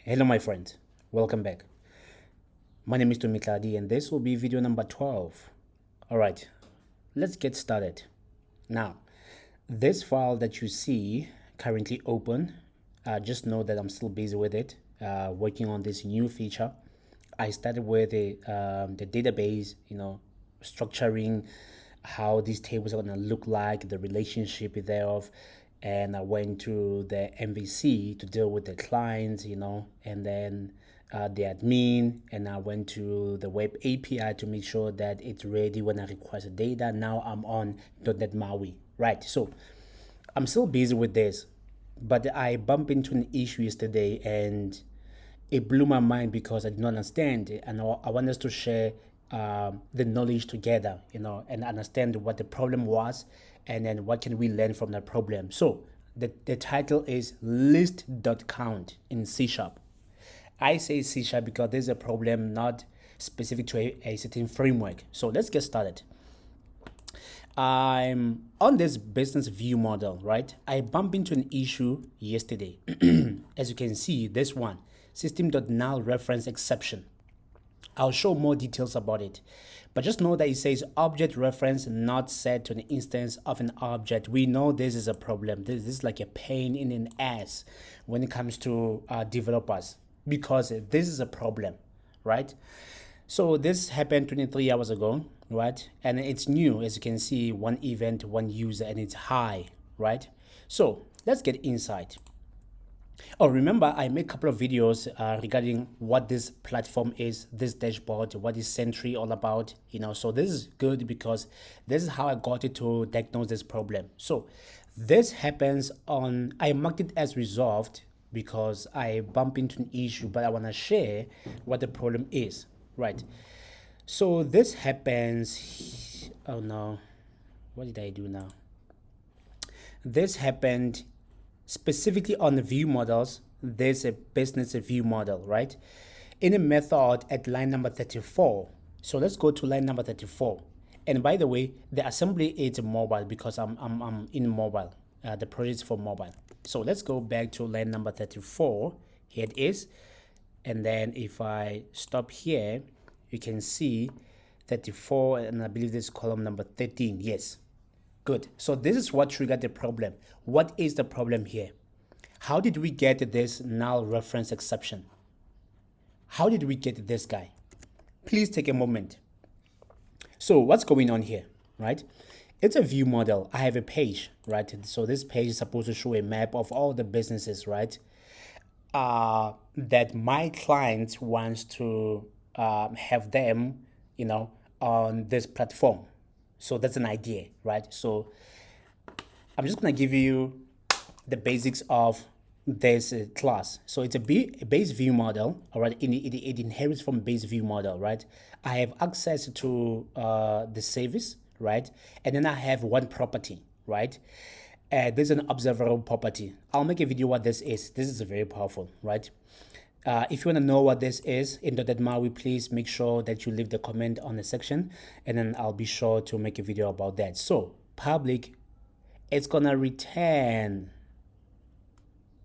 Hello my friend, welcome back. My name is Tomikladi and this will be video number 12. Alright, let's get started. Now, this file that you see currently open, just know that I'm still busy with it, working on this new feature. I started with the database, structuring how these tables are going to look like, the relationship thereof, and I went to the MVC to deal with the clients, and then the admin, and I went to the web API to make sure that it's ready when I request the data. Now I'm on .NET MAUI, right? So I'm still busy with this, but I bumped into an issue yesterday and it blew my mind because I did not understand it, and I want us to share the knowledge together, and understand what the problem was, and then what can we learn from the problem. So the title is List.Count in C#. I say C# because there's a problem not specific to a certain framework. So let's get started. I'm on this business view model, right? I bumped into an issue yesterday. As you can see, this one, system.null reference exception. I'll show more details about it, but just know that it says object reference not set to an instance of an object. We know this is a problem. This is like a pain in an ass when it comes to developers, because this is a problem, right? So this happened 23 hours ago, right? And it's new, as you can see, one event, one user, and it's high, right? So let's get inside. Oh, remember, I made a couple of videos regarding what this platform is, this dashboard, what is Sentry all about, so this is good because this is how I got it to diagnose this problem. So this happens on, I marked it as resolved because I bump into an issue, but I want to share what the problem is, right? So this happens, oh no, what did I do now? This happened specifically on the view models. There's a business view model, right? In a method at line number 34. So let's go to line number 34. And by the way, the assembly is mobile because I'm in mobile. The project is for mobile. So let's go back to line number 34. Here it is. And then if I stop here, you can see 34, and I believe this is column number 13. Yes. Good. So this is what triggered the problem. What is the problem here? How did we get this null reference exception? How did we get this guy? Please take a moment. So what's going on here, right? It's a view model. I have a page, right? So this page is supposed to show a map of all the businesses, right? That my client wants to have them, on this platform. So that's an idea, right? So I'm just going to give you the basics of this class. So it's a base view model, all right? It inherits from base view model, right? I have access to the service, right? And then I have one property, right? There's an observable property. I'll make a video what this is. This is very powerful, right? If you want to know what this is in .NET MAUI, please make sure that you leave the comment on the section, and then I'll be sure to make a video about that. So public, it's gonna return,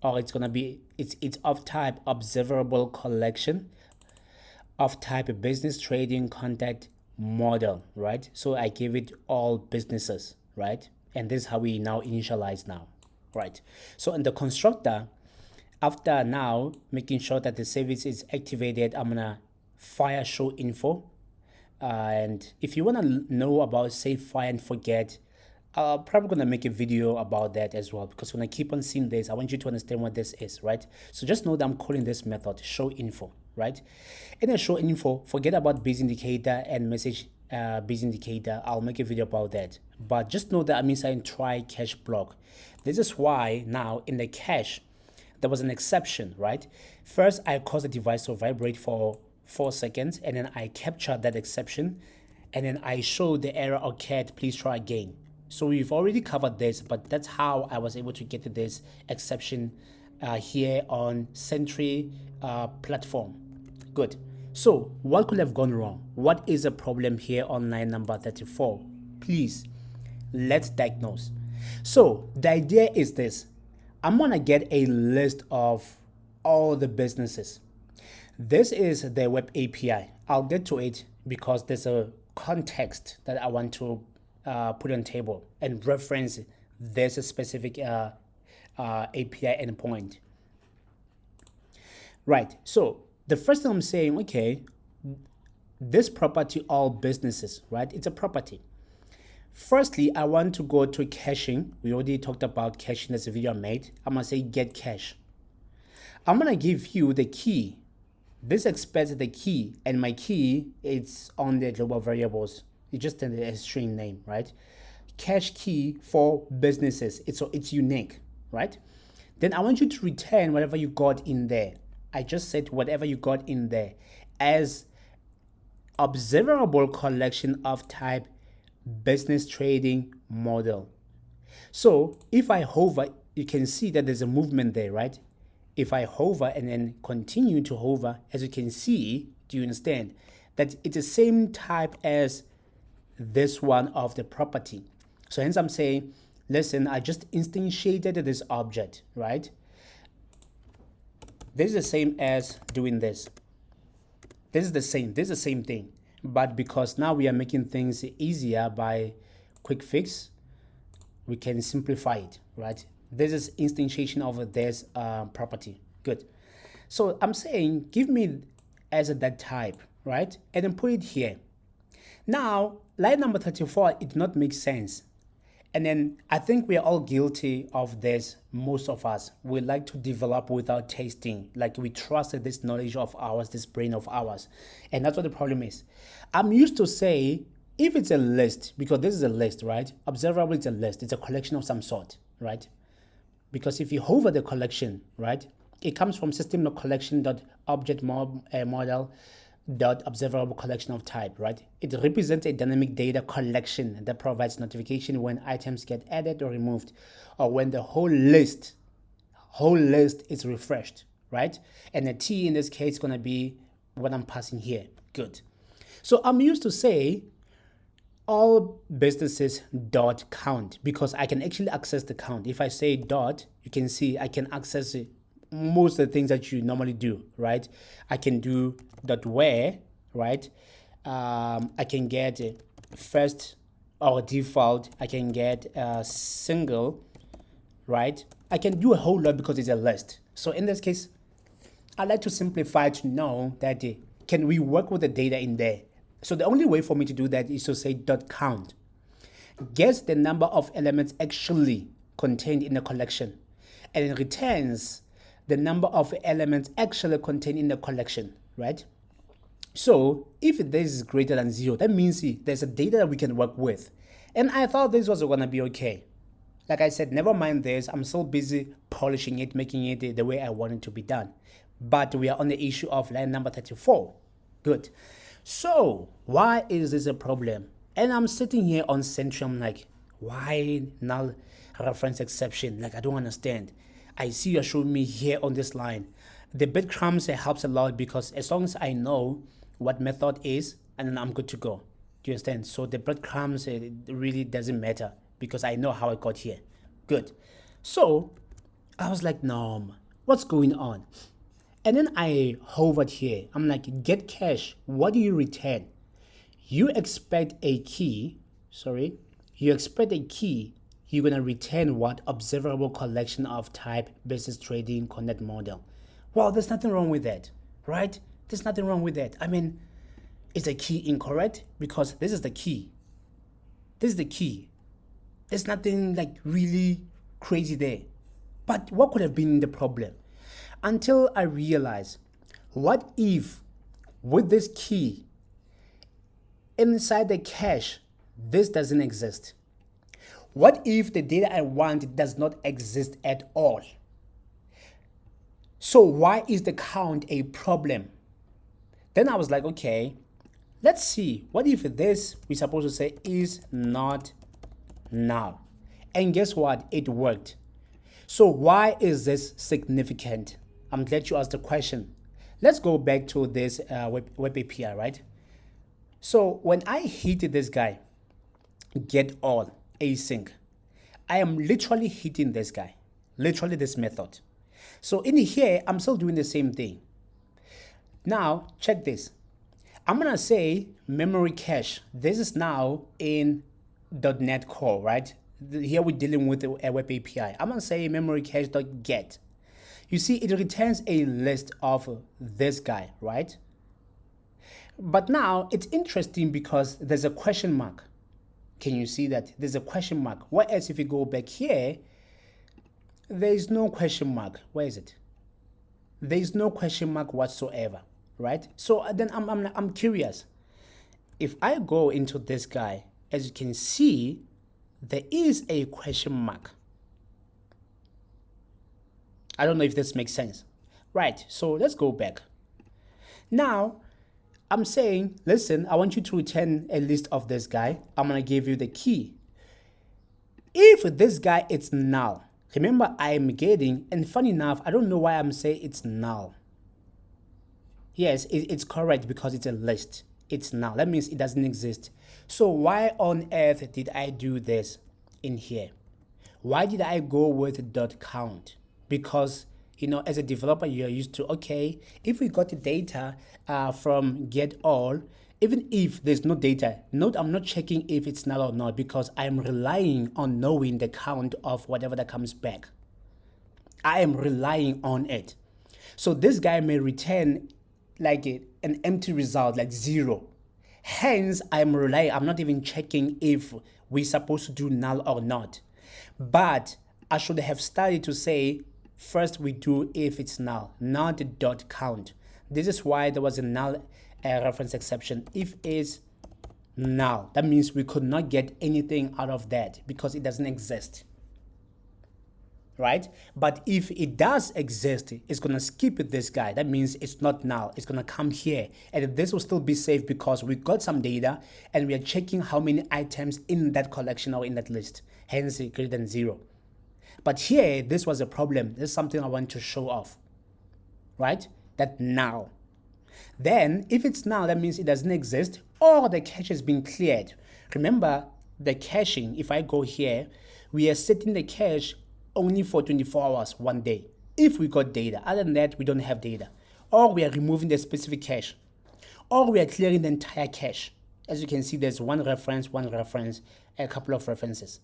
or it's gonna be, it's of type observable collection, of type business trading contact model, right? So I give it all businesses, right? And this is how we now initialize now, right? So in the constructor, after now making sure that the service is activated, I'm gonna fire show info. And if you wanna know about save, fire, and forget, I'm probably gonna make a video about that as well, because when I keep on seeing this, I want you to understand what this is, right? So just know that I'm calling this method show info, right? In a show info, forget about base indicator and message base indicator. I'll make a video about that. But just know that I'm inside try cache block. This is why now in the cache, there was an exception, right? First, I caused the device to vibrate for 4 seconds, and then I captured that exception, and then I showed the error occurred, please try again. So we've already covered this, but that's how I was able to get to this exception here on Sentry platform. Good. So what could have gone wrong? What is the problem here on line number 34? Please, let's diagnose. So the idea is this. I'm gonna get a list of all the businesses. This is the web API. I'll get to it because there's a context that I want to put on table and reference this specific API endpoint. Right, so the first thing I'm saying, okay, this property, all businesses, right? It's a property. Firstly, I want to go to caching. We already talked about caching. That's a video I made. I'm gonna say get cache. I'm gonna give you the key. This expects the key, and my key is on the global variables. It's just a string name, right? Cache key for businesses. It's unique, right? Then I want you to return whatever you got in there. I just said whatever you got in there as observable collection of type business trading model. So if I hover, you can see that there's a movement there, right? If I hover and then continue to hover, as you can see, do you understand that it's the same type as this one of the property? So hence I'm saying, listen, I just instantiated this object, right? This is the same as doing this. This is the same thing. But because now we are making things easier by quick fix, we can simplify it, right? This is instantiation of this property. Good. So I'm saying, give me as that type, right? And then put it here. Now, line number 34, it did not make sense. And then I think we are all guilty of this. Most of us, we like to develop without tasting. Like we trusted this knowledge of ours, this brain of ours. And that's what the problem is. I'm used to say, if it's a list, because this is a list, right? Observable is a list. It's a collection of some sort, right? Because if you hover the collection, right, it comes from system.collection.object model.observable collection of type, right? It represents a dynamic data collection that provides notification when items get added or removed, or when the whole list is refreshed, right? And the T in this case is going to be what I'm passing here. Good. So I'm used to say all businesses dot count because I can actually access the count. If I say dot, you can see I can access most of the things that you normally do, right? I can do dot where, right? I can get first or default. I can get single, right? I can do a whole lot because it's a list. So in this case, I like to simplify to know that can we work with the data in there? So the only way for me to do that is to say dot count. Guess the number of elements actually contained in the collection, and it returns the number of elements actually contained in the collection, right? So if this is greater than 0, that means there's a data that we can work with. And I thought this was gonna be okay. Like I said, never mind this. I'm so busy polishing it, making it the way I want it to be done. But we are on the issue of line number 34. Good. So why is this a problem? And I'm sitting here on Sentry, I'm like, why null reference exception? Like, I don't understand. I see you're showing me here on this line. The breadcrumbs helps a lot because as long as I know what method is, and then I'm good to go. Do you understand? So the breadcrumbs, it really doesn't matter because I know how I got here. Good. So I was like, no, what's going on? And then I hovered here. I'm like, get cache. What do you return? You expect a key. You expect a key. You're going to return what? Observable collection of type business trading connect model. Well, there's nothing wrong with that, right? There's nothing wrong with that. I mean, is the key incorrect? Because this is the key. This is the key. There's nothing like really crazy there. But what could have been the problem? Until I realized, what if with this key inside the cache, this doesn't exist? What if the data I want does not exist at all? So why is the count a problem? Then I was like, okay, let's see. What if this, we're supposed to say, is not null? And guess what? It worked. So why is this significant? I'm glad you asked the question. Let's go back to this web API, right? So when I hit this guy, get all async, I am literally hitting this guy, literally this method. So in here, I'm still doing the same thing. Now, check this. I'm going to say memory cache. This is now in .NET Core, right? Here we're dealing with a web API. I'm going to say memory cache.get. You see, it returns a list of this guy, right? But now it's interesting because there's a question mark. Can you see that? There's a question mark. Whereas if you go back here, there is no question mark. Where is it? There is no question mark whatsoever, right? So then I'm curious. If I go into this guy, as you can see, there is a question mark. I don't know if this makes sense. Right, so let's go back. Now, I'm saying, listen, I want you to return a list of this guy. I'm going to give you the key. If this guy is null, remember I am getting, and funny enough, I don't know why I'm saying it's null. Yes, it's correct because it's a list. It's null. That means it doesn't exist. So why on earth did I do this in here? Why did I go with .count? Because, you know, as a developer, you're used to, okay, if we got the data from get all, even if there's no data, note I'm not checking if it's null or not because I'm relying on knowing the count of whatever that comes back. I am relying on it. So this guy may return like an empty result, like 0. Hence, I'm relying, I'm not even checking if we're supposed to do null or not. But I should have started to say, first we do if it's null, not .count. This is why there was a null reference exception. If is null, that means we could not get anything out of that because it doesn't exist. Right? But if it does exist, it's going to skip this guy. That means it's not null. It's going to come here. And this will still be safe because we got some data and we are checking how many items in that collection or in that list. Hence, greater than 0. But here, this was a problem. This is something I want to show off. Right? That now. Then, if it's null, that means it doesn't exist or the cache has been cleared. Remember, the caching, if I go here, we are setting the cache only for 24 hours, 1 day, if we got data. Other than that, we don't have data. Or we are removing the specific cache. Or we are clearing the entire cache. As you can see, there's one reference, a couple of references.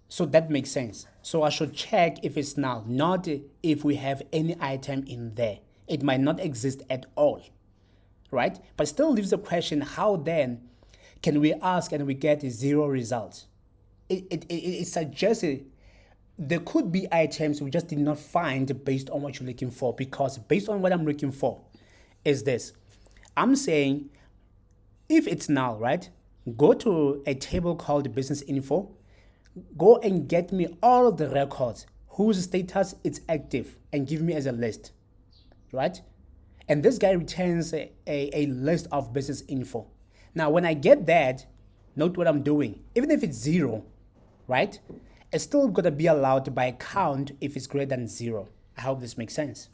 So that makes sense. So I should check if it's null, not if we have any item in there. It might not exist at all, right? But still leaves the question, how then can we ask and we get 0 results? It suggests there could be items we just did not find based on what you're looking for, because based on what I'm looking for is this. I'm saying if it's null, right? Go to a table called business info, go and get me all of the records whose status is active and give me as a list, right? And this guy returns a list of business info. Now, when I get that, note what I'm doing. Even if it's 0, right? It's still going to be allowed by count if it's greater than 0. I hope this makes sense.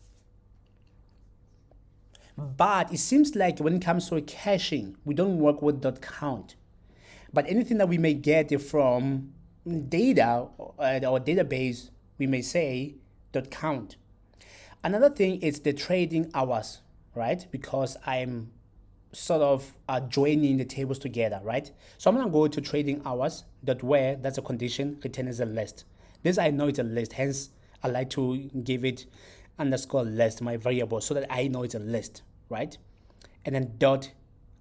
But it seems like when it comes to caching, we don't work with .count. But anything that we may get from data or database, we may say .count. Another thing is the trading hours, right? Because I'm sort of joining the tables together, right? So I'm going to go to trading hours, .where, that's a condition, return as a list. This I know it's a list, hence I like to give it underscore list, my variable, so that I know it's a list, right? And then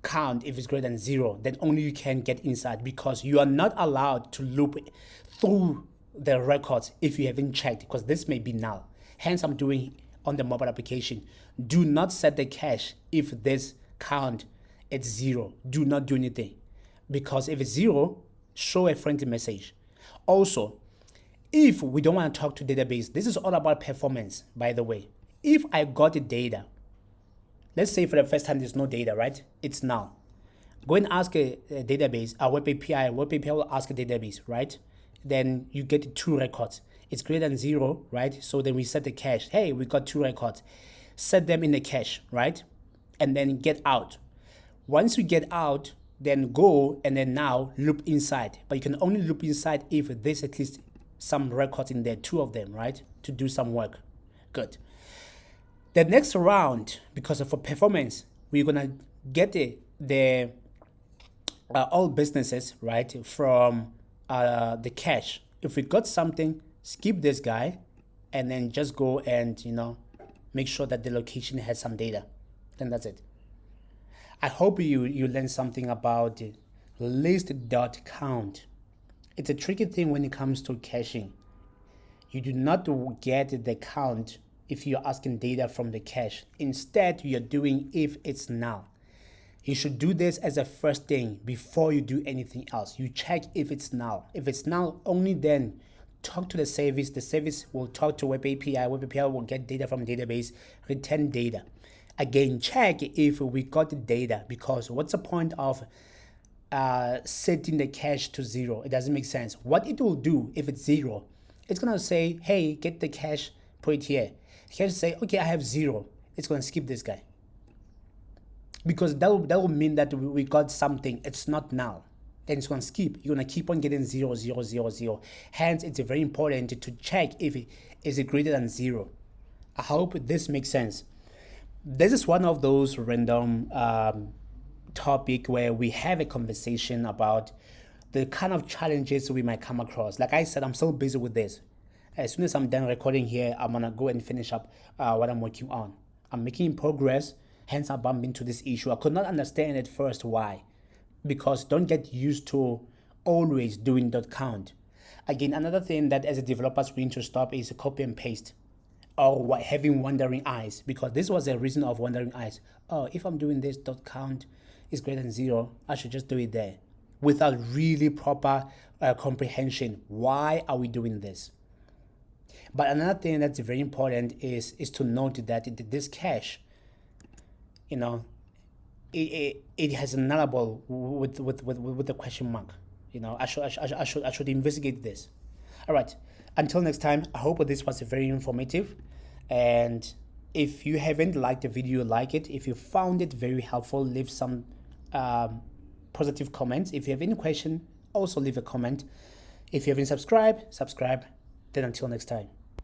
.count, if it's greater than 0, then only you can get inside, because you are not allowed to loop through the records if you haven't checked, because this may be null. Hence I'm doing on the mobile application. Do not set the cache if this count it's 0. Do not do anything, because if it's 0, show a friendly message. Also, if we don't want to talk to database, this is all about performance, by the way. If I got the data, let's say for the first time there's no data, right? It's null. Go and ask a database, a web API will ask a database, right? Then you get 2 records. It's greater than 0, right? So then we set the cache. Hey, we got 2 records. Set them in the cache, right? And then get out. Once you get out, then go and then now loop inside. But you can only loop inside if there's at least some records in there, 2 of them, right? To do some work. Good. The next round, because of performance, we're gonna get the all businesses, right, from the cache. If we got something, skip this guy, and then just go and make sure that the location has some data. Then that's it. I hope you learned something about List.Count. It's a tricky thing when it comes to caching. You do not get the count if you're asking data from the cache. Instead, you're doing if it's null. You should do this as a first thing before you do anything else. You check if it's null. If it's null, only then talk to the service. The service will talk to Web API. Web API will get data from database, return data. Again, check if we got the data, because what's the point of setting the cache to 0? It doesn't make sense. What it will do if it's 0, it's gonna say, hey, get the cache, put it here. The cache say, okay, I have 0. It's gonna skip this guy, because that will mean that we got something. It's not null. Then it's gonna skip. You're gonna keep on getting 0, 0, 0, 0. Hence, it's very important to check if it is greater than 0. I hope this makes sense. This is one of those random topic where we have a conversation about the kind of challenges we might come across. Like I said, I'm so busy with this. As soon as I'm done recording here, I'm gonna go and finish up what I'm working on. I'm making progress, hence I bumped into this issue. I could not understand at first why. Because don't get used to always doing .count. Again, another thing that as a developer we need to stop is copy and paste, or having wandering eyes, because this was a reason of wandering eyes. Oh, if I'm doing this, .count is greater than 0, I should just do it there, without really proper comprehension. Why are we doing this? But another thing that's very important is to note that this cache, it has a nullable with the question mark. I should investigate this. All right. Until next time, I hope this was very informative. And if you haven't liked the video, like it. If you found it very helpful, leave some positive comments. If you have any question, also leave a comment. If you haven't subscribed, subscribe. Then until next time.